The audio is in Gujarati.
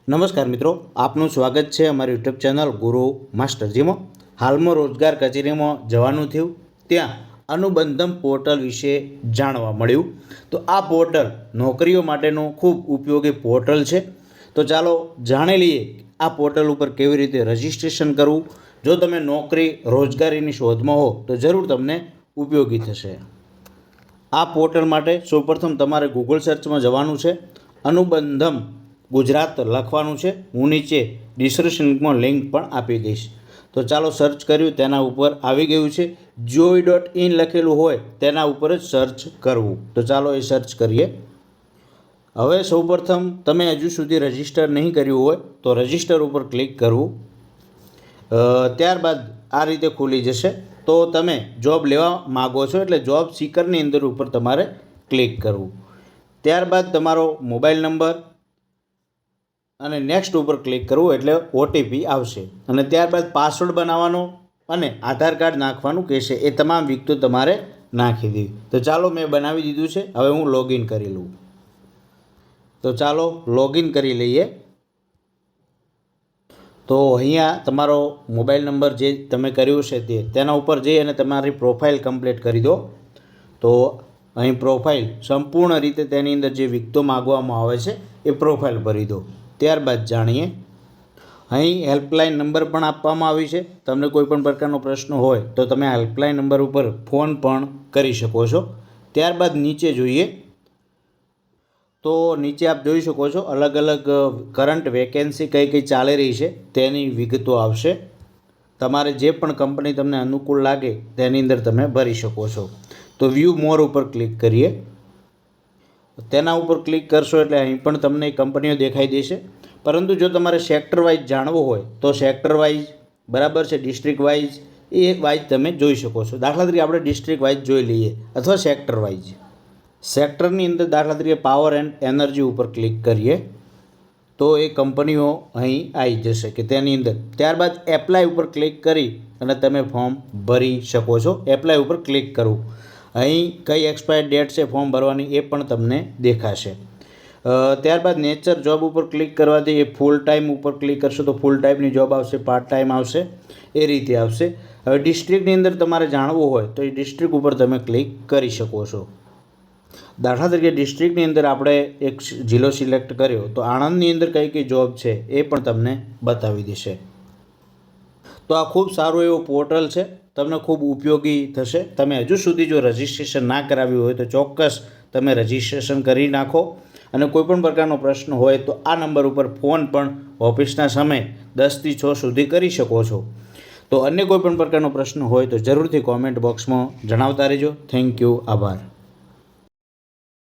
નમસ્કાર મિત્રો, આપનું સ્વાગત છે અમારી યુટ્યુબ ચેનલ ગુરુ માસ્ટર, જેમાં હાલમાં રોજગાર કચેરીમાં જવાનું થયું ત્યાં અનુબંધમ પોર્ટલ વિશે જાણવા મળ્યું. તો આ પોર્ટલ નોકરીઓ માટેનું ખૂબ ઉપયોગી પોર્ટલ છે. તો ચાલો જાણી લઈએ આ પોર્ટલ ઉપર કેવી રીતે રજિસ્ટ્રેશન કરવું. જો તમે નોકરી રોજગારીની શોધમાં હો તો જરૂર તમને ઉપયોગી થશે. આ પોર્ટલ માટે સૌપ્રથમ તમારે ગૂગલ સર્ચમાં જવાનું છે, અનુબંધમ ગુજરાત લખવાનું છે. હું નીચે ડિસ્ક્રિપ્શનમાં લિંક પણ આપી દઈશ. તો ચાલો સર્ચ કર્યું, તેના ઉપર આવી ગયું છે. GOV.in લખેલું હોય તેના ઉપર જ સર્ચ કરવું. તો ચાલો એ સર્ચ કરીએ. હવે સૌપ્રથમ તમે હજુ સુધી રજિસ્ટર નહીં કર્યું હોય તો રજિસ્ટર ઉપર ક્લિક કરવું. ત્યારબાદ આ રીતે ખુલી જશે. તો તમે જોબ લેવા માગો છો એટલે જોબ સીકરની અંદર ઉપર તમારે ક્લિક કરવું. ત્યારબાદ તમારો મોબાઈલ નંબર અને નેક્સ્ટ ઉપર ક્લિક કરવું એટલે OTP આવશે. અને ત્યારબાદ પાસવર્ડ બનાવવાનો અને આધાર કાર્ડ નાખવાનું કહેશે. એ તમામ વિગતો તમારે નાખી દેવી. તો ચાલો મેં બનાવી દીધું છે. હવે હું લોગિન કરી લઉં. તો ચાલો લોગિન કરી લઈએ. તો અહીંયા તમારો મોબાઈલ નંબર જે તમે કર્યું છે તેના ઉપર જઈ અને તમારી પ્રોફાઇલ કમ્પ્લીટ કરી દો. તો અહીં પ્રોફાઇલ સંપૂર્ણ રીતે તેની અંદર જે વિગતો માગવામાં આવે છે એ પ્રોફાઇલ ભરી દો. ત્યારબાદ જાણીએ, અહીં હેલ્પલાઇન નંબર પણ આપવામાં આવી છે. તમને કોઈ પણ પ્રકારનો પ્રશ્ન હોય તો તમે હેલ્પલાઇન નંબર ઉપર ફોન પણ કરી શકો છો. ત્યારબાદ નીચે જોઈએ તો નીચે આપ જોઈ શકો છો અલગ અલગ કરંટ વેકેન્સી કઈ કઈ ચાલી રહી છે તેની વિગતો આવશે. તમારે જે પણ કંપની તમને અનુકૂળ લાગે તેની અંદર તમે ભરી શકો છો. તો વ્યૂ મોર ઉપર ક્લિક કરીએ. તેના ઉપર ક્લિક કરશો એટલે અહીં પણ તમને કંપનીઓ દેખાઈ દેશે. પરંતુ જો તમારે સેક્ટર વાઇઝ જાણવું હોય તો સેક્ટર વાઇઝ બરાબર છે, ડિસ્ટ્રિક્ટ વાઇઝ એ વાઇઝ તમે જોઈ શકો છો. દાખલા તરીકે આપણે ડિસ્ટ્રિક્ટ વાઇઝ જોઈ લઈએ અથવા સેક્ટર વાઇઝ. સેક્ટરની અંદર દાખલા તરીકે પાવર એન્ડ એનર્જી ઉપર ક્લિક કરીએ તો એ કંપનીઓ અહીં આવી જશે કે તેની અંદર. ત્યારબાદ એપ્લાય ઉપર ક્લિક કરી અને તમે ફોર્મ ભરી શકો છો. એપ્લાય ઉપર ક્લિક કરવું. અહીં કઈ એક્સપાયર ડેટ છે ફોર્મ ભરવાની એ પણ તમને દેખાશે. ત્યારબાદ નેચર જોબ ઉપર ક્લિક કરવાથી એ ફૂલ ટાઈમ ઉપર ક્લિક કરશો તો ફૂલ ટાઈમની જોબ આવશે, પાર્ટ ટાઈમ આવશે, એ રીતે આવશે. હવે ડિસ્ટ્રિક્ટની અંદર તમારે જાણવું હોય તો એ ડિસ્ટ્રિક્ટ ઉપર તમે ક્લિક કરી શકો છો. દાખલા તરીકે ડિસ્ટ્રિક્ટની અંદર આપણે એક જિલ્લો સિલેક્ટ કર્યો તો આણંદની અંદર કઈ કઈ જોબ છે એ પણ તમને બતાવી દેશે. તો આ ખૂબ સારું એવું પોર્ટલ છે, તમને ખૂબ ઉપયોગી થશે. તમે હજુ સુધી જો રજિસ્ટ્રેશન ના કરાવ્યું હોય તો ચોક્કસ તમે રજિસ્ટ્રેશન કરી નાખો. અને કોઈપણ પ્રકારનો પ્રશ્ન હોય તો આ નંબર ઉપર ફોન પણ ઓફિસના સમય 10 થી 6 સુધી કરી શકો છો. તો અન્ય કોઈપણ પ્રકારનો પ્રશ્ન હોય તો જરૂરથી કોમેન્ટ બોક્સમાં જણાવતા રહેજો. થેન્ક યુ, આભાર.